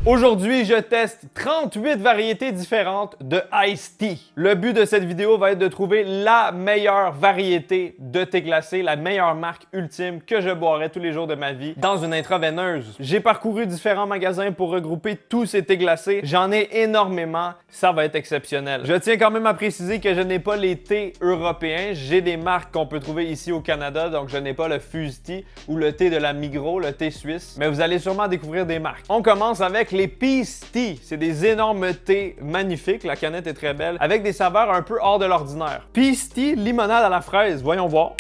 Aujourd'hui, je teste 38 variétés différentes de Iced Tea. Le but de cette vidéo va être de trouver la meilleure variété de thé glacé, la meilleure marque ultime que je boirai tous les jours de ma vie dans une intraveineuse. J'ai parcouru différents magasins pour regrouper tous ces thés glacés. J'en ai énormément, ça va être exceptionnel. Je tiens quand même à préciser que je n'ai pas les thés européens. J'ai des marques qu'on peut trouver ici au Canada, donc je n'ai pas le Fuse Tea ou le thé de la Migros, le thé suisse. Mais vous allez sûrement découvrir des marques. On commence avec les Peace Tea. C'est des énormes thés magnifiques. La canette est très belle, avec des saveurs un peu hors de l'ordinaire. Peace Tea, limonade à la fraise. Voyons voir.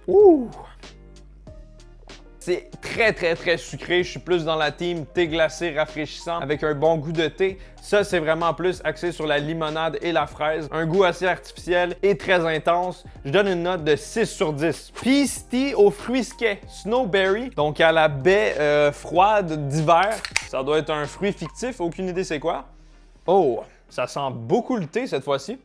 Ouh! C'est très sucré. Je suis plus dans la team thé glacé rafraîchissant avec un bon goût de thé. Ça, c'est vraiment plus axé sur la limonade et la fraise. Un goût assez artificiel et très intense. Je donne une note de 6 sur 10. Peace Tea aux fruits secs, Snowberry, donc à la baie froide d'hiver. Ça doit être un fruit fictif, aucune idée c'est quoi. Oh, ça sent beaucoup le thé cette fois-ci.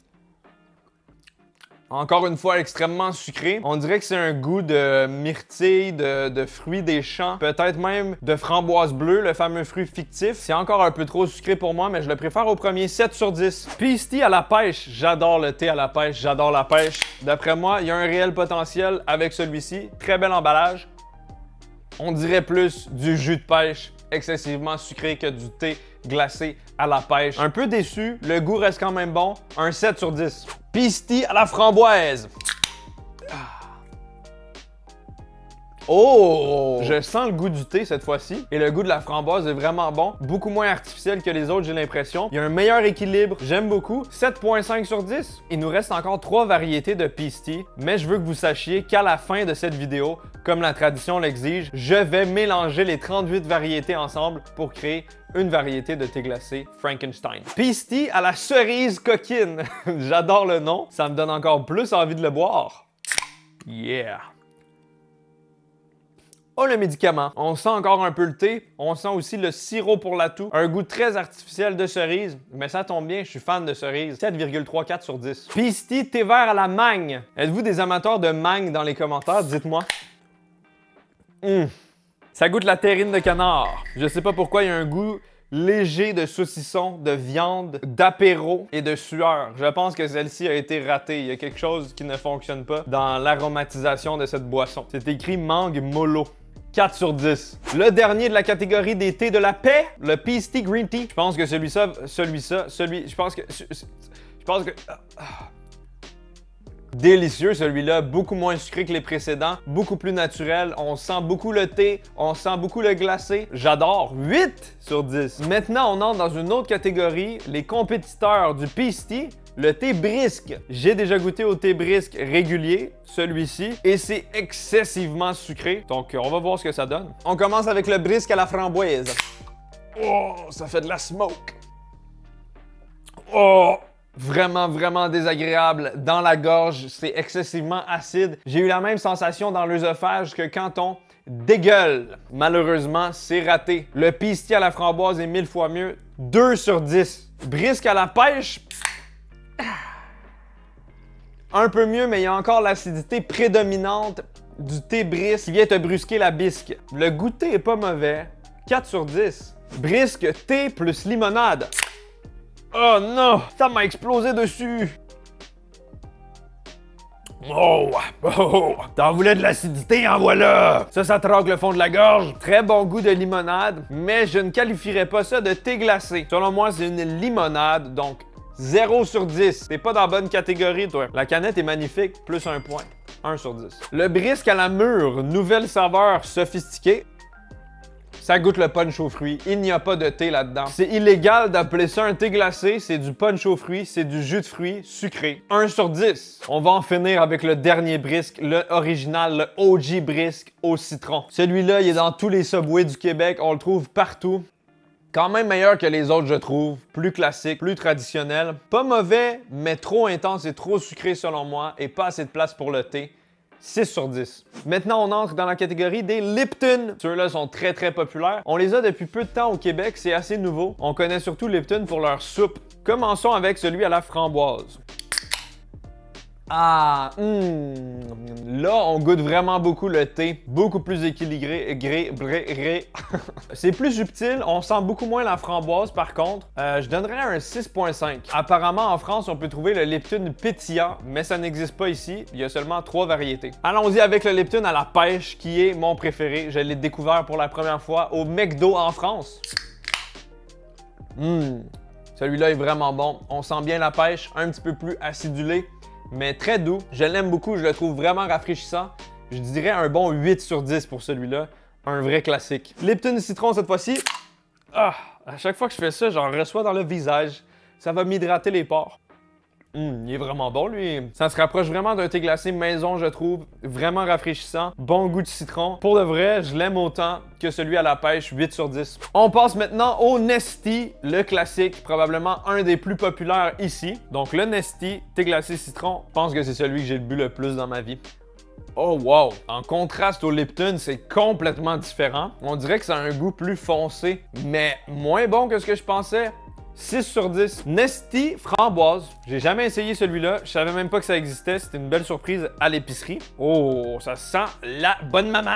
Encore une fois, extrêmement sucré. On dirait que c'est un goût de myrtille, de fruits des champs, peut-être même de framboise bleue, le fameux fruit fictif. C'est encore un peu trop sucré pour moi, mais je le préfère au premier, 7 sur 10. Peace Tea à la pêche. J'adore le thé à la pêche, j'adore la pêche. D'après moi, il y a un réel potentiel avec celui-ci. Très bel emballage. On dirait plus du jus de pêche, excessivement sucré que du thé glacé à la pêche. Un peu déçu, le goût reste quand même bon, un 7 sur 10. Peace Tea à la framboise. Oh! Je sens le goût du thé cette fois-ci et le goût de la framboise est vraiment bon. Beaucoup moins artificiel que les autres, j'ai l'impression. Il y a un meilleur équilibre, j'aime beaucoup. 7.5 sur 10. Il nous reste encore 3 variétés de Peace Tea, mais je veux que vous sachiez qu'à la fin de cette vidéo, comme la tradition l'exige, je vais mélanger les 38 variétés ensemble pour créer une variété de thé glacé Frankenstein. Peace Tea à la cerise coquine. J'adore le nom, ça me donne encore plus envie de le boire. Yeah! Oh, le médicament. On sent encore un peu le thé. On sent aussi le sirop pour la toux. Un goût très artificiel de cerise. Mais ça tombe bien, je suis fan de cerise. 7,34 sur 10. Peace Tea, thé vert à la mangue. Êtes-vous des amateurs de mangue dans les commentaires? Dites-moi. Ça goûte la terrine de canard. Je sais pas pourquoi il y a un goût léger de saucisson, de viande, d'apéro et de sueur. Je pense que celle-ci a été ratée. Il y a quelque chose qui ne fonctionne pas dans l'aromatisation de cette boisson. C'est écrit mangue mollo. 4 sur 10. Le dernier de la catégorie des thés de la paix, le Peace Tea Green Tea. Je pense que délicieux celui-là, beaucoup moins sucré que les précédents, beaucoup plus naturel, on sent beaucoup le thé, on sent beaucoup le glacé. J'adore, 8 sur 10. Maintenant, on entre dans une autre catégorie, les compétiteurs du Peace Tea. Le thé brisque. J'ai déjà goûté au thé brisque régulier, celui-ci, et c'est excessivement sucré. Donc, on va voir ce que ça donne. On commence avec le brisque à la framboise. Oh, ça fait de la smoke. Oh! Vraiment désagréable dans la gorge. C'est excessivement acide. J'ai eu la même sensation dans l'œsophage que quand on dégueule. Malheureusement, c'est raté. Le Peace Tea à la framboise est 1000 fois mieux. 2 sur 10. Brisque à la pêche. Un peu mieux, mais il y a encore l'acidité prédominante du thé brisque qui vient te brusquer la bisque. Le goûter est pas mauvais. 4 sur 10. Brisque, thé plus limonade. Oh non! Ça m'a explosé dessus! Oh! T'en voulais de l'acidité, en voilà! Ça troque le fond de la gorge. Très bon goût de limonade, mais je ne qualifierais pas ça de thé glacé. Selon moi, c'est une limonade, donc 0 sur 10. T'es pas dans la bonne catégorie, toi. La canette est magnifique, plus 1 point. 1 sur 10. Le brisque à la mûre, nouvelle saveur sophistiquée. Ça goûte le punch aux fruits. Il n'y a pas de thé là-dedans. C'est illégal d'appeler ça un thé glacé. C'est du punch aux fruits. C'est du jus de fruits sucré. 1 sur 10. On va en finir avec le dernier brisque, le original, le OG brisque au citron. Celui-là, il est dans tous les Subways du Québec. On le trouve partout. Quand même meilleur que les autres, je trouve. Plus classique, plus traditionnel. Pas mauvais, mais trop intense et trop sucré selon moi. Et pas assez de place pour le thé. 6 sur 10. Maintenant, on entre dans la catégorie des Lipton. Ceux-là sont très populaires. On les a depuis peu de temps au Québec, c'est assez nouveau. On connaît surtout Lipton pour leur soupe. Commençons avec celui à la framboise. Ah, là, on goûte vraiment beaucoup le thé, beaucoup plus équilibré, C'est plus subtil, on sent beaucoup moins la framboise par contre. Je donnerais un 6.5. Apparemment, en France, on peut trouver le Lipton pétillant, mais ça n'existe pas ici. Il y a seulement 3 variétés. Allons-y avec le Lipton à la pêche, qui est mon préféré. Je l'ai découvert pour la première fois au McDo en France. Celui-là est vraiment bon. On sent bien la pêche, un petit peu plus acidulé, mais très doux. Je l'aime beaucoup, je le trouve vraiment rafraîchissant. Je dirais un bon 8 sur 10 pour celui-là. Un vrai classique. Lipton citron cette fois-ci. Ah, à chaque fois que je fais ça, j'en reçois dans le visage. Ça va m'hydrater les pores. Il est vraiment bon, lui. Ça se rapproche vraiment d'un thé glacé maison, je trouve. Vraiment rafraîchissant. Bon goût de citron. Pour de vrai, je l'aime autant que celui à la pêche, 8 sur 10. On passe maintenant au Nestea, le classique, probablement un des plus populaires ici. Donc le Nestea, thé glacé citron, je pense que c'est celui que j'ai bu le plus dans ma vie. Oh wow! En contraste au Lipton, c'est complètement différent. On dirait que ça a un goût plus foncé, mais moins bon que ce que je pensais. 6 sur 10. Nestea framboise. J'ai jamais essayé celui-là. Je savais même pas que ça existait. C'était une belle surprise à l'épicerie. Oh, ça sent la bonne maman.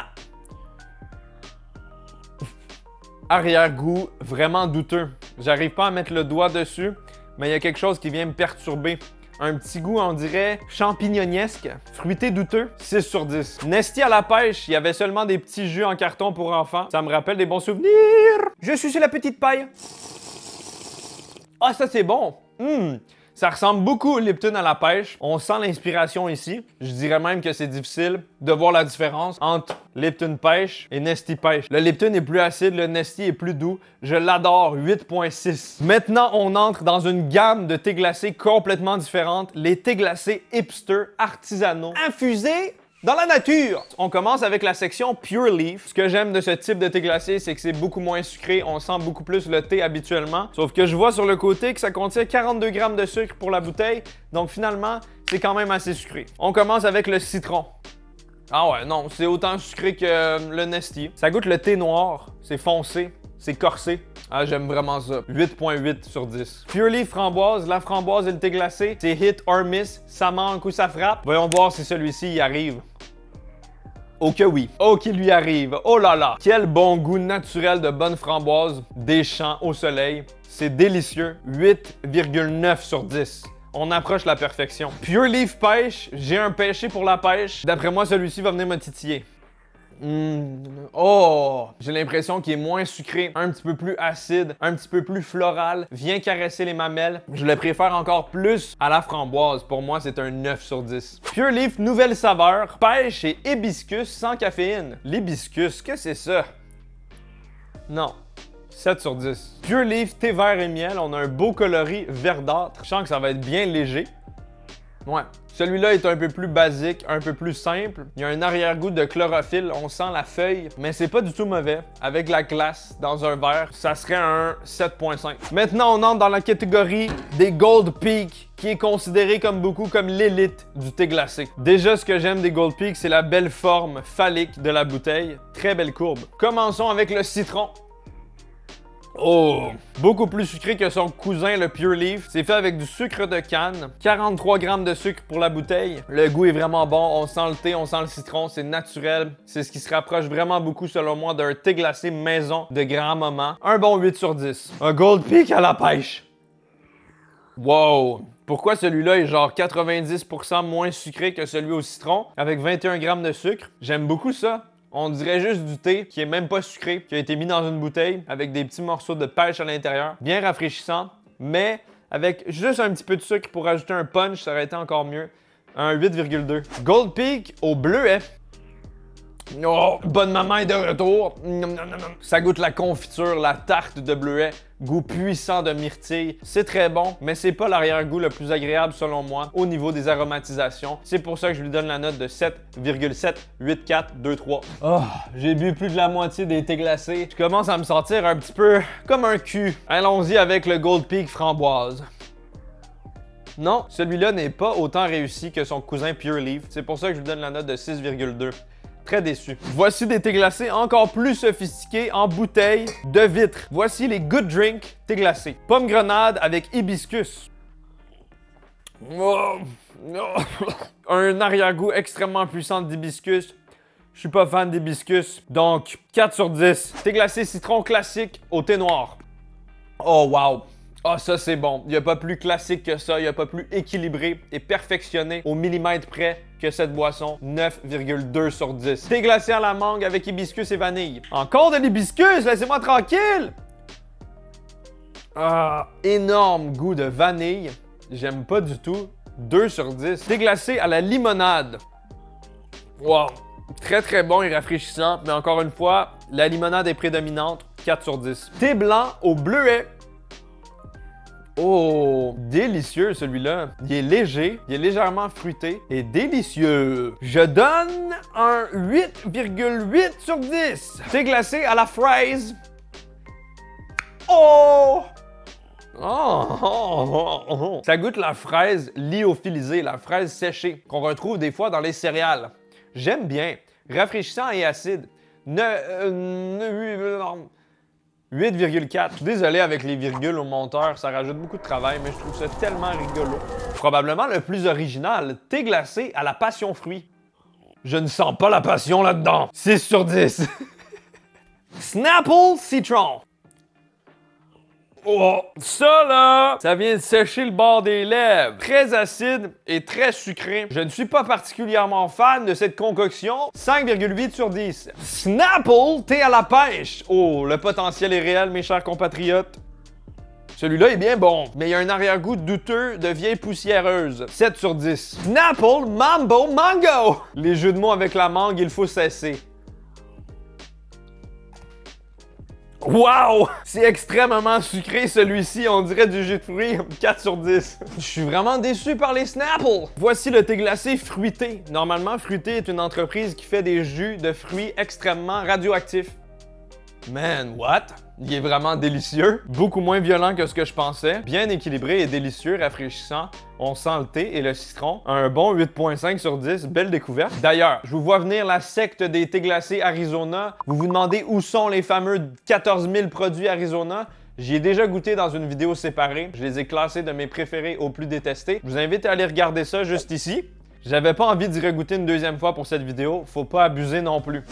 Arrière-goût vraiment douteux. J'arrive pas à mettre le doigt dessus, mais il y a quelque chose qui vient me perturber. Un petit goût, on dirait, champignonnesque, fruité douteux, 6 sur 10. Nestea à la pêche, il y avait seulement des petits jus en carton pour enfants. Ça me rappelle des bons souvenirs. Je suis sur la petite paille. Ah, ça c'est bon! Ça ressemble beaucoup au Lipton à la pêche. On sent l'inspiration ici. Je dirais même que c'est difficile de voir la différence entre Lipton pêche et Nestea pêche. Le Lipton est plus acide, le Nestea est plus doux. Je l'adore, 8.6. Maintenant, on entre dans une gamme de thés glacés complètement différente. Les thés glacés hipster artisanaux, infusés dans la nature. On commence avec la section Pure Leaf. Ce que j'aime de ce type de thé glacé, c'est que c'est beaucoup moins sucré. On sent beaucoup plus le thé habituellement. Sauf que je vois sur le côté que ça contient 42 grammes de sucre pour la bouteille. Donc finalement, c'est quand même assez sucré. On commence avec le citron. Ah ouais, non, c'est autant sucré que le Nestea. Ça goûte le thé noir. C'est foncé. C'est corsé. Ah, j'aime vraiment ça. 8.8 sur 10. Pure Leaf framboise, la framboise et le thé glacé, c'est hit or miss, ça manque ou ça frappe. Voyons voir si celui-ci y arrive. Oh que oui. Oh qu'il lui arrive. Oh là là. Quel bon goût naturel de bonne framboise des champs au soleil. C'est délicieux. 8,9 sur 10. On approche la perfection. Pure Leaf pêche, j'ai un pêché pour la pêche. D'après moi, celui-ci va venir me titiller. Oh! J'ai l'impression qu'il est moins sucré, un petit peu plus acide, un petit peu plus floral, vient caresser les mamelles. Je le préfère encore plus à la framboise. Pour moi, c'est un 9 sur 10. Pure Leaf, nouvelle saveur, pêche et hibiscus sans caféine. L'hibiscus, qu'est-ce que c'est ça? Non. 7 sur 10. Pure Leaf, thé vert et miel, on a un beau coloris verdâtre. Je sens que ça va être bien léger. Ouais. Celui-là est un peu plus basique, un peu plus simple. Il y a un arrière-goût de chlorophylle, on sent la feuille, mais c'est pas du tout mauvais. Avec la glace dans un verre, ça serait un 7.5. Maintenant, on entre dans la catégorie des Gold Peak, qui est considéré comme beaucoup comme l'élite du thé glacé. Déjà, ce que j'aime des Gold Peak, c'est la belle forme phallique de la bouteille. Très belle courbe. Commençons avec le citron. Oh! Beaucoup plus sucré que son cousin, le Pure Leaf. C'est fait avec du sucre de canne. 43 grammes de sucre pour la bouteille. Le goût est vraiment bon. On sent le thé, on sent le citron. C'est naturel. C'est ce qui se rapproche vraiment beaucoup, selon moi, d'un thé glacé maison de grand-maman. Un bon 8 sur 10. Un Gold Peak à la pêche. Wow! Pourquoi celui-là est genre 90% moins sucré que celui au citron, avec 21 grammes de sucre? J'aime beaucoup ça. On dirait juste du thé qui est même pas sucré, qui a été mis dans une bouteille avec des petits morceaux de pêche à l'intérieur. Bien rafraîchissant, mais avec juste un petit peu de sucre pour ajouter un punch, ça aurait été encore mieux. Un 8,2. Gold Peak au bleuet. Oh, bonne maman est de retour. Ça goûte la confiture, la tarte de bleuet. Goût puissant de myrtille. C'est très bon, mais c'est pas l'arrière-goût le plus agréable selon moi au niveau des aromatisations. C'est pour ça que je lui donne la note de 7,78423. Oh, j'ai bu plus de la moitié des thés glacés. Je commence à me sentir un petit peu comme un cul. Allons-y avec le Gold Peak framboise. Non, celui-là n'est pas autant réussi que son cousin Pure Leaf. C'est pour ça que je lui donne la note de 6,2. Très déçu. Voici des thés glacés encore plus sophistiqués en bouteille de vitre. Voici les Good Drink thé glacés. Pomme grenade avec hibiscus. Oh, Un arrière-goût extrêmement puissant d'hibiscus. Je suis pas fan d'hibiscus, donc 4 sur 10. Thé glacé citron classique au thé noir. Oh wow! Ah, ça c'est bon. Il n'y a pas plus classique que ça, il n'y a pas plus équilibré et perfectionné au millimètre près que cette boisson. 9,2 sur 10. Thé glacé à la mangue avec hibiscus et vanille. Encore de l'hibiscus, laissez-moi tranquille! Ah, énorme goût de vanille. J'aime pas du tout. 2 sur 10. Thé glacé à la limonade. Wow! Très très bon et rafraîchissant, mais encore une fois, la limonade est prédominante. 4 sur 10. Thé blanc au bleuet. Oh, délicieux celui-là. Il est léger, il est légèrement fruité et délicieux. Je donne un 8,8 sur 10. Thé glacé à la fraise. Oh! Oh! Ça goûte la fraise lyophilisée, la fraise séchée, qu'on retrouve des fois dans les céréales. J'aime bien. Rafraîchissant et acide. 8,4. Désolé avec les virgules au monteur, ça rajoute beaucoup de travail, mais je trouve ça tellement rigolo. Probablement le plus original, thé glacé à la passion fruit. Je ne sens pas la passion là-dedans. 6 sur 10. Snapple citron. Oh, ça là, ça vient de sécher le bord des lèvres. Très acide et très sucré. Je ne suis pas particulièrement fan de cette concoction. 5,8 sur 10. Snapple, thé à la pêche. Oh, le potentiel est réel, mes chers compatriotes. Celui-là est bien bon, mais il y a un arrière-goût douteux de vieille poussiéreuse. 7 sur 10. Snapple, mambo, mango. Les jeux de mots avec la mangue, il faut cesser. Wow! C'est extrêmement sucré celui-ci, on dirait du jus de fruits. 4 sur 10. Je suis vraiment déçu par les Snapple. Voici le thé glacé Fruité. Normalement, Fruité est une entreprise qui fait des jus de fruits extrêmement radioactifs. Man, what? Il est vraiment délicieux. Beaucoup moins violent que ce que je pensais. Bien équilibré et délicieux, rafraîchissant. On sent le thé et le citron. Un bon 8,5 sur 10. Belle découverte. D'ailleurs, je vous vois venir la secte des thés glacés Arizona. Vous vous demandez où sont les fameux 14 000 produits Arizona. J'y ai déjà goûté dans une vidéo séparée. Je les ai classés de mes préférés aux plus détestés. Je vous invite à aller regarder ça juste ici. J'avais pas envie d'y regoûter une deuxième fois pour cette vidéo. Faut pas abuser non plus.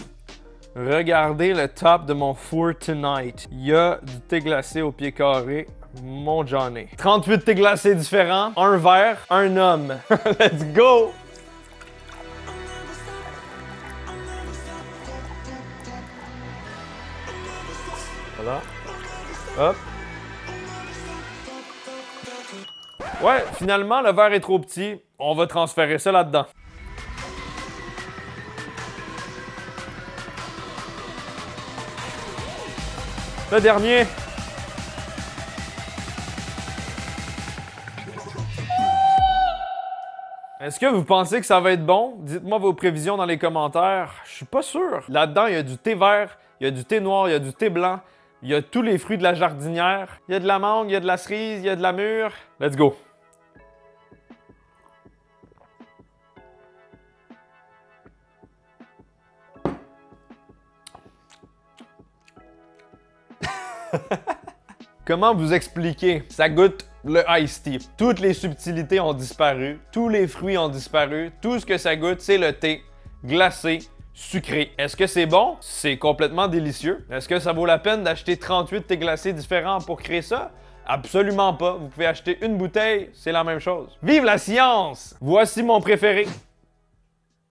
Regardez le top de mon four tonight. Il y a du thé glacé au pied carré. Mon Johnny. 38 thés glacés différents. Un verre, un homme. Let's go! Voilà. Hop. Ouais, finalement, le verre est trop petit. On va transférer ça là-dedans. Le dernier. Est-ce que vous pensez que ça va être bon? Dites-moi vos prévisions dans les commentaires. Je suis pas sûr. Là-dedans, il y a du thé vert, il y a du thé noir, il y a du thé blanc, il y a tous les fruits de la jardinière. Il y a de la mangue, il y a de la cerise, il y a de la mûre. Let's go! Comment vous expliquer? Ça goûte le iced tea. Toutes les subtilités ont disparu, tous les fruits ont disparu, tout ce que ça goûte, c'est le thé glacé, sucré. Est-ce que c'est bon? C'est complètement délicieux. Est-ce que ça vaut la peine d'acheter 38 thés glacés différents pour créer ça? Absolument pas. Vous pouvez acheter une bouteille, c'est la même chose. Vive la science! Voici mon préféré.